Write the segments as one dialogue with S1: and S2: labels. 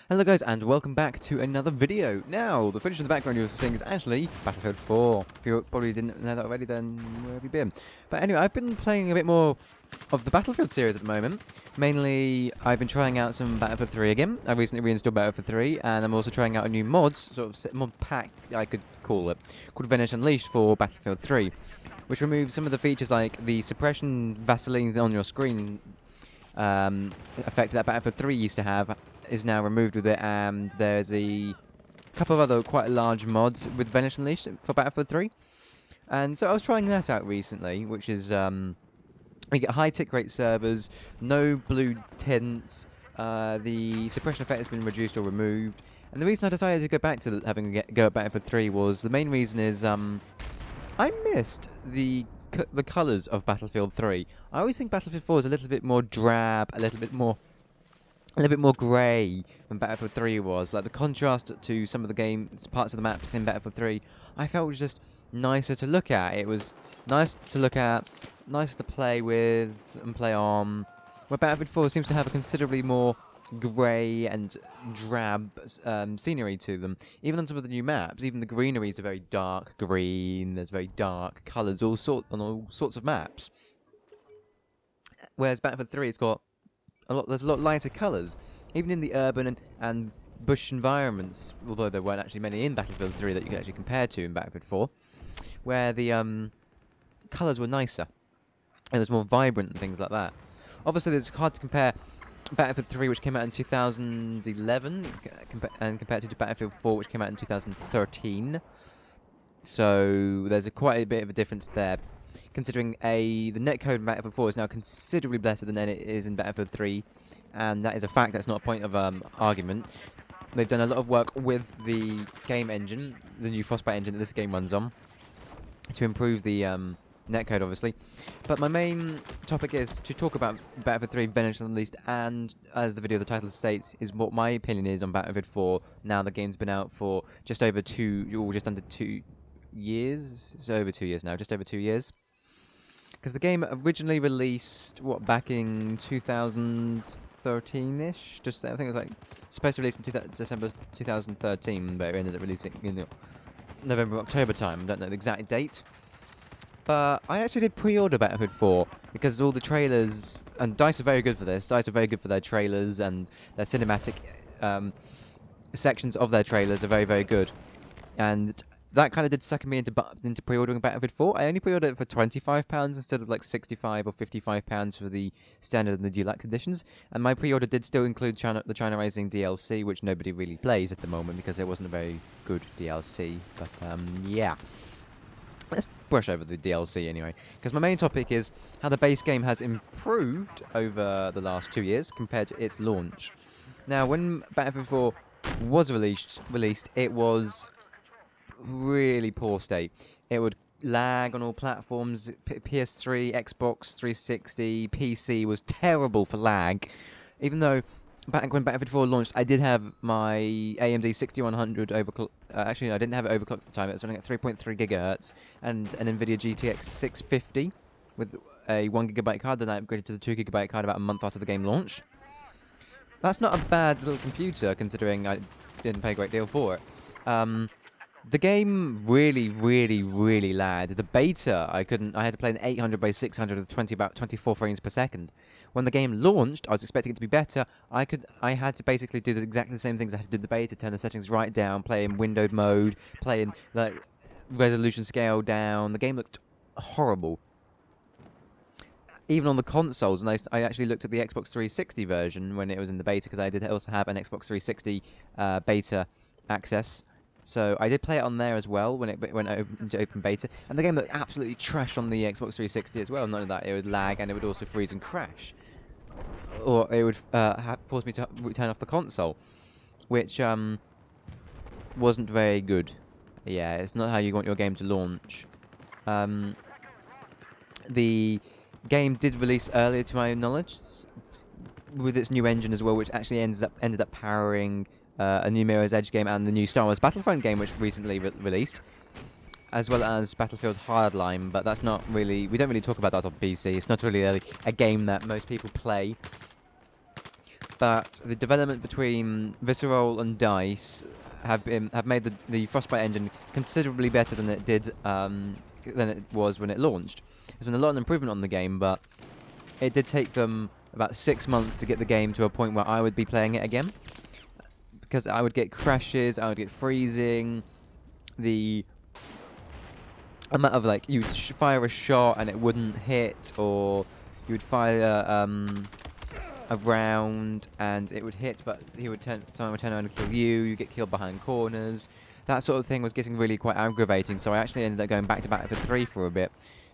S1: Hello guys and welcome back to another video. Now, the footage in the background you're seeing is actually Battlefield 4. If you probably didn't know that already, then where have you been? But anyway, I've been playing a bit more of the Battlefield series at the moment. Mainly, I've been trying out some Battlefield 3 again. I recently reinstalled Battlefield 3, and I'm also trying out a new sort of mod pack, I could call it, called Venice Unleashed for Battlefield 3, which removes some of the features like the suppression Vaseline on your screen effect that Battlefield 3 used to have is now removed with it, and there's a couple of other quite large mods with Venice Unleashed for Battlefield 3. And so I was trying that out recently, which is we get high tick rate servers, no blue tints, the suppression effect has been reduced or removed. And the reason I decided to go back to having a go at Battlefield 3 was the main reason is I missed the colours of Battlefield 3. I always think Battlefield 4 is a little bit more drab, a little bit more grey than Battlefield 3 was. Like the contrast to some of the parts of the maps in Battlefield 3, I felt was just nicer to look at. It was nice to look at, nicer to play with and play on. Where Battlefield 4 seems to have a considerably more grey and drab scenery to them. Even on some of the new maps, even the greeneries are very dark green. There's very dark colours on all sorts of maps. Whereas Battlefield 3, it's got there's a lot lighter colours, even in the urban and bush environments, although there weren't actually many in Battlefield 3 that you could actually compare to in Battlefield 4, where the colours were nicer, and it was more vibrant and things like that. Obviously, it's hard to compare Battlefield 3, which came out in 2011, and compared to Battlefield 4, which came out in 2013. So there's quite a bit of a difference there, considering the netcode in Battlefield 4 is now considerably better than it is in Battlefield 3, and that is a fact. That's not a point of argument. They've done a lot of work with the game engine, the new Frostbite engine that this game runs on, to improve the netcode, obviously. But my main topic is to talk about Battlefield 3 Venice Unleashed, and as the video, the title states, is what my opinion is on Battlefield 4. Now the game's been out for just under 2 years. It's over 2 years now, just over 2 years. Because the game originally released, back in 2013-ish? I think it was supposed to release in December 2013, but it ended up releasing in November, October time. I don't know the exact date. But I actually did pre-order Battlefield 4 because all the trailers, and DICE are very good for this. DICE are very good for their trailers, and their cinematic sections of their trailers are very, very good. And that kind of did sucker me into pre-ordering Battlefield 4. I only pre-ordered it for £25 instead of £65 or £55 for the standard and the deluxe editions. And my pre-order did still include the China Rising DLC, which nobody really plays at the moment because it wasn't a very good DLC. But yeah. Let's brush over the DLC anyway, because my main topic is how the base game has improved over the last 2 years compared to its launch. Now, when Battlefield 4 was released, it was really poor state. It would lag on all platforms. PS3, Xbox 360, PC was terrible for lag. Even though back when Battlefield 4 launched, I did have my AMD 6100 overclock. Actually, no, I didn't have it overclocked at the time. It was running at 3.3 GHz and an NVIDIA GTX 650 with a 1GB card. Then I upgraded to the 2GB card about a month after the game launched. That's not a bad little computer, considering I didn't pay a great deal for it. The game really, really, really lagged. The beta, I had to play an 800 by 600 with about 24 frames per second. When the game launched, I was expecting it to be better. I had to basically do exactly the same things I had to do in the beta, turn the settings right down, play in windowed mode, play in resolution scale down. The game looked horrible. Even on the consoles, and I actually looked at the Xbox 360 version when it was in the beta, because I did also have an Xbox 360 beta access. So I did play it on there as well when it went into open beta, and the game looked absolutely trash on the Xbox 360 as well. None of that, it would lag and it would also freeze and crash, or it would force me to turn off the console, which wasn't very good. Yeah, it's not how you want your game to launch. The game did release earlier, to my knowledge, with its new engine as well, which actually ended up powering a new Mirror's Edge game and the new Star Wars Battlefront game, which recently released, as well as Battlefield Hardline. But that's not really, we don't really talk about that on PC. It's not really a game that most people play. but the development between Visceral and DICE have made the Frostbite engine considerably better than it did than it was when it launched. There's been a lot of improvement on the game, but it did take them about 6 months to get the game to a point where I would be playing it again, because I would get crashes, I would get freezing, the amount of like you'd fire a shot and it wouldn't hit, or you would fire a round and it would hit, but someone would turn around and kill you. You get killed behind corners. That sort of thing was getting really quite aggravating. So I actually ended up going back to Battlefield 3 for a bit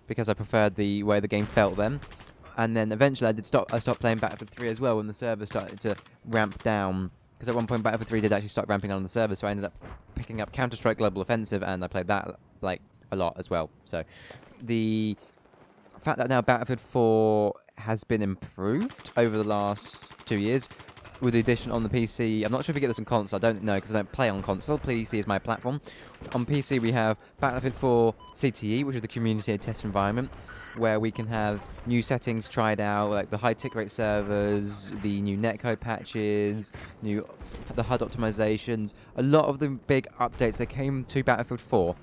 S1: because I preferred the way the game felt then. And then eventually I stopped playing Battlefield 3 as well when the server started to ramp down. Because at one point Battlefield 3 did actually start ramping on the server, so I ended up picking up Counter-Strike Global Offensive, and I played that like a lot as well. So the fact that now Battlefield 4 has been improved over the last 2 years with the addition on the PC. I'm not sure if you get this on console. I don't know because I don't play on console. PC is my platform. On PC we have Battlefield 4 CTE, which is the community test environment, where we can have new settings tried out, like the high tick rate servers, the new netcode patches, the HUD optimizations. A lot of the big updates that came to Battlefield 4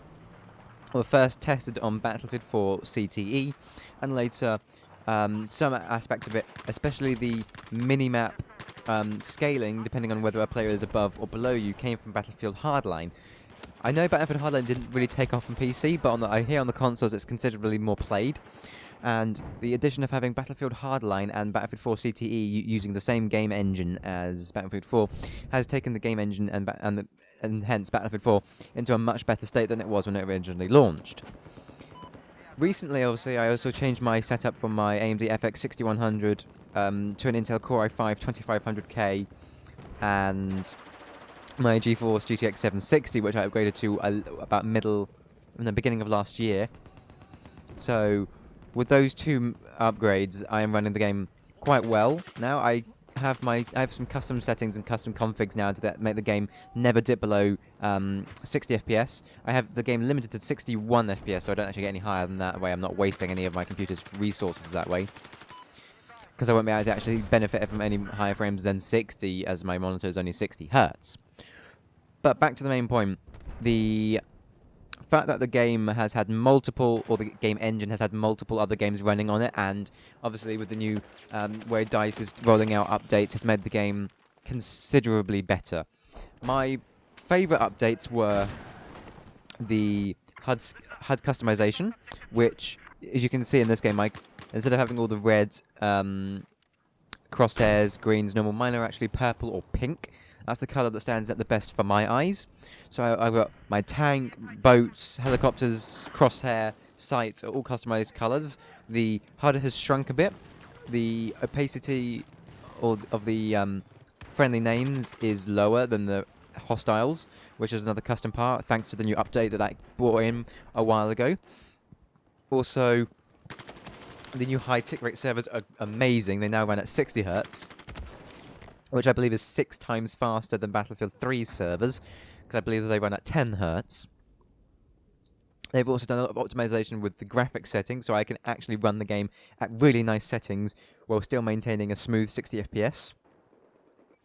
S1: were first tested on Battlefield 4 CTE, and later some aspects of it, especially the minimap scaling, depending on whether a player is above or below you, came from Battlefield Hardline. I know Battlefield Hardline didn't really take off on PC, but I hear on the consoles it's considerably more played. And the addition of having Battlefield Hardline and Battlefield 4 CTE using the same game engine as Battlefield 4 has taken the game engine and hence Battlefield 4 into a much better state than it was when it originally launched. Recently, obviously, I also changed my setup from my AMD FX 6100 to an Intel Core i5 2500K and my GeForce GTX 760, which I upgraded to about in the beginning of last year. So with those two upgrades, I am running the game quite well now. I have some custom settings and custom configs now to make the game never dip below 60 FPS. I have the game limited to 61 FPS, so I don't actually get any higher than that way. I'm not wasting any of my computer's resources that way, because I won't be able to actually benefit from any higher frames than 60, as my monitor is only 60 Hz. But back to the main point, the fact that the game has had the game engine has had multiple other games running on it, and obviously with the new where DICE is rolling out updates, has made the game considerably better. My favourite updates were the HUD customization, which, as you can see in this game, instead of having all the red crosshairs, greens, normal, mine are actually purple or pink. That's the colour that stands out the best for my eyes. So I've got my tank, boats, helicopters, crosshair, sights are all customised colours. The HUD has shrunk a bit. The opacity of the friendly names is lower than the hostiles, which is another custom part, thanks to the new update that brought in a while ago. Also, the new high tick rate servers are amazing. They now run at 60 Hz. Which I believe is 6 times faster than Battlefield 3's servers, because I believe that they run at 10 Hz. They've also done a lot of optimization with the graphics settings, so I can actually run the game at really nice settings while still maintaining a smooth 60 FPS.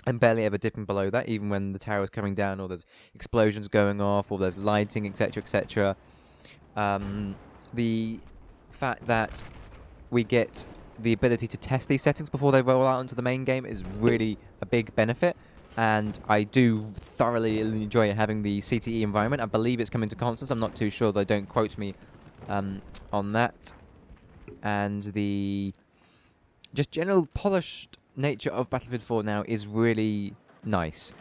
S1: And barely ever dipping below that, even when the tower is coming down, or there's explosions going off, or there's lighting, etc., etc. The fact that we get the ability to test these settings before they roll out into the main game is really a big benefit, and I do thoroughly enjoy having the CTE environment. I believe it's coming to consoles. I'm not too sure, though. Don't quote me on that. And the just general polished nature of Battlefield 4 now is really nice.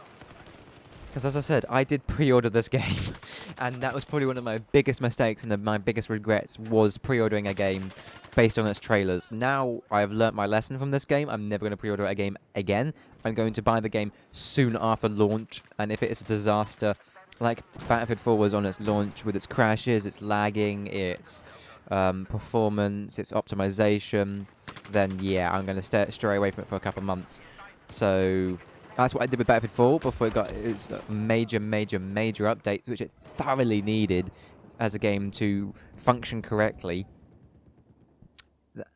S1: Because, as I said, I did pre-order this game, and that was probably one of my biggest mistakes and my biggest regrets, was pre-ordering a game based on its trailers. Now I have learnt my lesson from this game. I'm never going to pre-order a game again. I'm going to buy the game soon after launch, and if it is a disaster, like Battlefield 4 was on its launch, with its crashes, its lagging, its performance, its optimization, then yeah, I'm going to stray away from it for a couple of months. So that's what I did with Battlefield 4 before it got its major updates, which it thoroughly needed as a game to function correctly.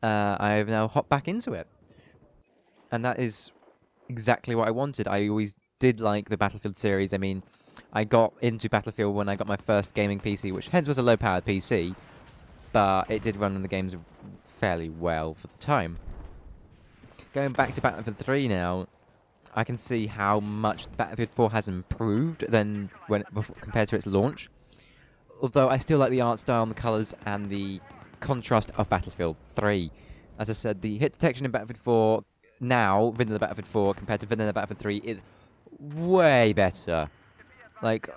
S1: I have now hopped back into it. And that is exactly what I wanted. I always did like the Battlefield series. I mean, I got into Battlefield when I got my first gaming PC, which hence was a low-powered PC, but it did run the games fairly well for the time. Going back to Battlefield 3 now, I can see how much Battlefield 4 has improved than compared to its launch. Although I still like the art style and the colours and the contrast of Battlefield 3. As I said, the hit detection in Battlefield 4 now, vanilla Battlefield 4 compared to vanilla Battlefield 3 is way better. Like,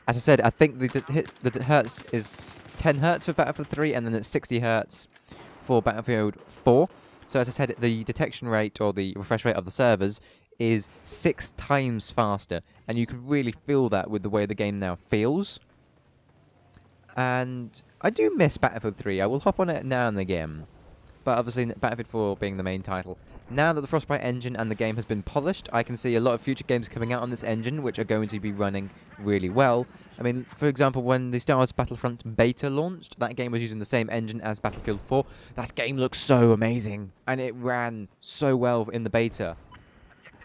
S1: as I said, I think the hertz is 10 hertz for Battlefield 3 and then it's 60 hertz for Battlefield 4. So as I said, the detection rate or the refresh rate of the servers is 6 times faster, and you can really feel that with the way the game now feels. And I do miss Battlefield 3. I will hop on it now and again. But obviously, Battlefield 4 being the main title. Now that the Frostbite engine and the game has been polished, I can see a lot of future games coming out on this engine, which are going to be running really well. I mean, for example, when the Star Wars Battlefront beta launched, that game was using the same engine as Battlefield 4. That game looks so amazing, and it ran so well in the beta.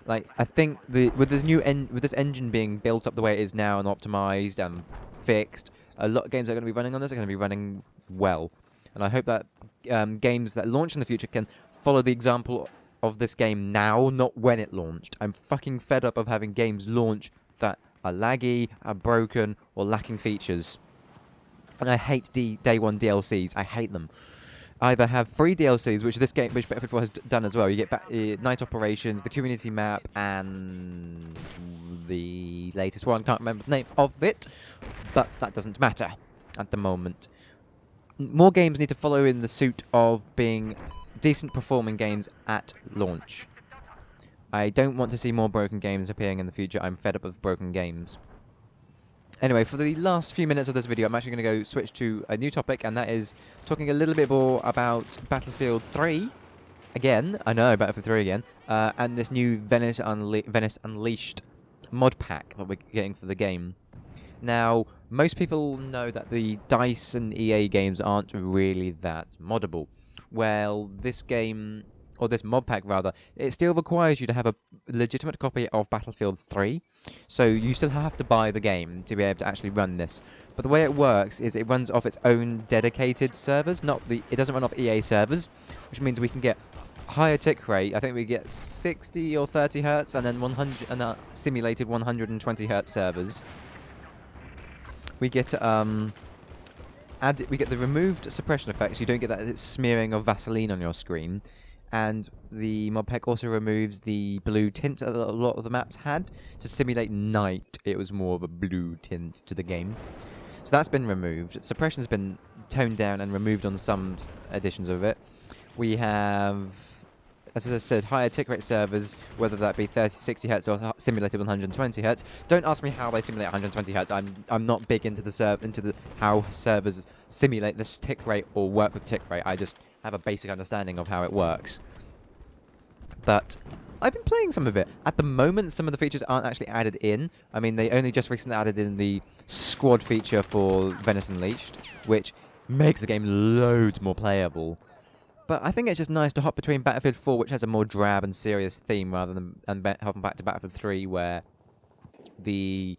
S1: Like, I think with this engine being built up the way it is now and optimized and fixed, a lot of games that are going to be running on this are going to be running well. And I hope that games that launch in the future can follow the example of this game now, not when it launched. I'm fucking fed up of having games launch that are laggy, are broken, or lacking features. And I hate day one DLCs. I hate them. Either have free DLCs, which Battlefield 4 has done as well. You get Night Operations, the community map, and the latest one. Can't remember the name of it, but that doesn't matter at the moment. More games need to follow in the suit of being decent performing games at launch. I don't want to see more broken games appearing in the future. I'm fed up with broken games. Anyway, for the last few minutes of this video, I'm actually going to go switch to a new topic, and that is talking a little bit more about Battlefield 3. Again, I know, Battlefield 3 again. And this new Venice Unleashed mod pack that we're getting for the game. Now, most people know that the DICE and EA games aren't really that moddable. Well, this game, or this mod pack rather, it still requires you to have a legitimate copy of Battlefield 3. So you still have to buy the game to be able to actually run this. But the way it works is it runs off its own dedicated servers, it doesn't run off EA servers, which means we can get higher tick rate. I think we get 60 or 30 hertz and then 100 and simulated 120 hertz servers. We get we get the removed suppression effects. You don't get that smearing of Vaseline on your screen. And the mod pack also removes the blue tint that a lot of the maps had. To simulate night, it was more of a blue tint to the game. So that's been removed. Suppression's been toned down and removed on some editions of it. We have, as I said, higher tick rate servers, whether that be 30, 60 Hz or simulated 120 Hz. Don't ask me how they simulate 120 Hz. I'm not big into how servers simulate this tick rate or work with tick rate. I just have a basic understanding of how it works. But I've been playing some of it. At the moment, some of the features aren't actually added in. I mean, they only just recently added in the squad feature for Venice Unleashed, which makes the game loads more playable. But I think it's just nice to hop between Battlefield 4, which has a more drab and serious theme, rather than hopping back to Battlefield 3, where the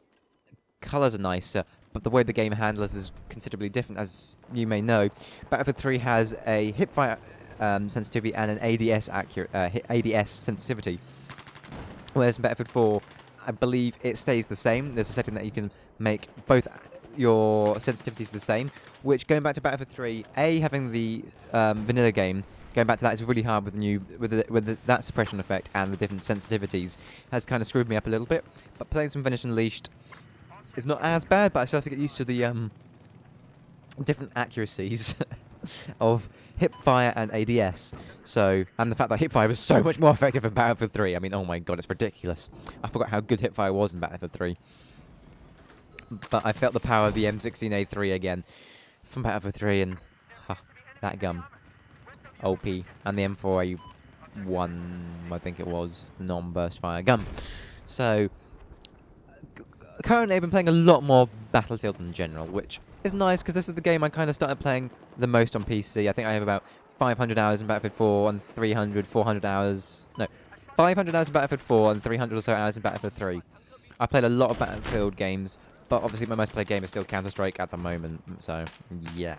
S1: colours are nicer, but the way the game handles is considerably different, as you may know. Battlefield 3 has a hipfire sensitivity and an ADS sensitivity, whereas in Battlefield 4, I believe it stays the same. There's a setting that you can make both your sensitivities the same, which, going back to Battlefield 3, having the vanilla game, going back to that is really hard with that suppression effect and the different sensitivities, has kind of screwed me up a little bit. But playing some Venice Unleashed is not as bad, but I still have to get used to the different accuracies of hipfire and ADS. So, and the fact that hipfire was so much more effective in Battlefield 3. I mean, oh my god, it's ridiculous. I forgot how good hipfire was in Battlefield 3. But I felt the power of the M16A3 again from Battlefield 3, and that gun. OP. And the M4A1, I think it was, the non-burst fire gun. So, currently I've been playing a lot more Battlefield in general, which is nice because this is the game I kind of started playing the most on PC. I think I have about 500 hours in Battlefield 4 and 400 hours, no, 500 hours in Battlefield 4 and 300 or so hours in Battlefield 3. I played a lot of Battlefield games, but obviously my most played game is still Counter-Strike at the moment, so yeah.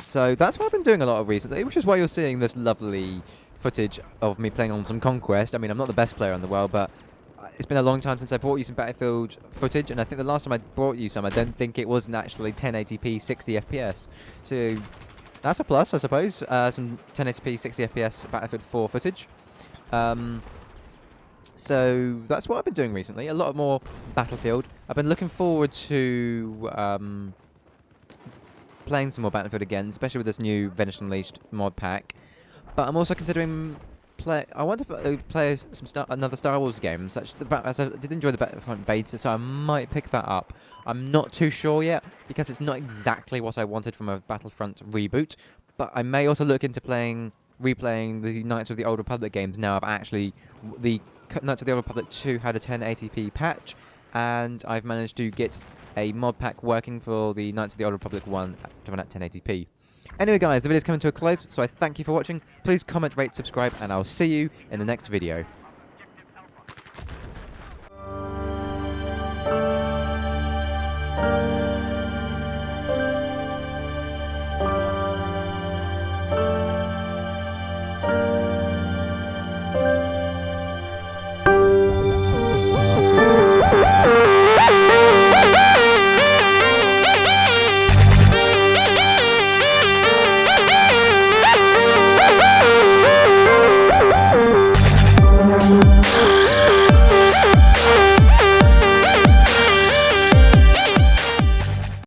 S1: So that's what I've been doing a lot of recently, which is why you're seeing this lovely footage of me playing on some Conquest. I mean, I'm not the best player in the world, but it's been a long time since I brought you some Battlefield footage, and I think the last time I brought you some, I don't think it was actually 1080p 60 FPS. So that's a plus, I suppose. Some 1080p 60 FPS Battlefield 4 footage. So that's what I've been doing recently. A lot more Battlefield. I've been looking forward to playing some more Battlefield again, especially with this new Venice Unleashed mod pack. But I'm also considering I want to play another Star Wars game, as I did enjoy the Battlefront beta, so I might pick that up. I'm not too sure yet, because it's not exactly what I wanted from a Battlefront reboot. But I may also look into replaying the Knights of the Old Republic games now. The Knights of the Old Republic 2 had a 1080p patch, and I've managed to get a mod pack working for the Knights of the Old Republic 1 to run at 1080p. Anyway guys, the video's coming to a close, so I thank you for watching. Please comment, rate, subscribe, and I'll see you in the next video.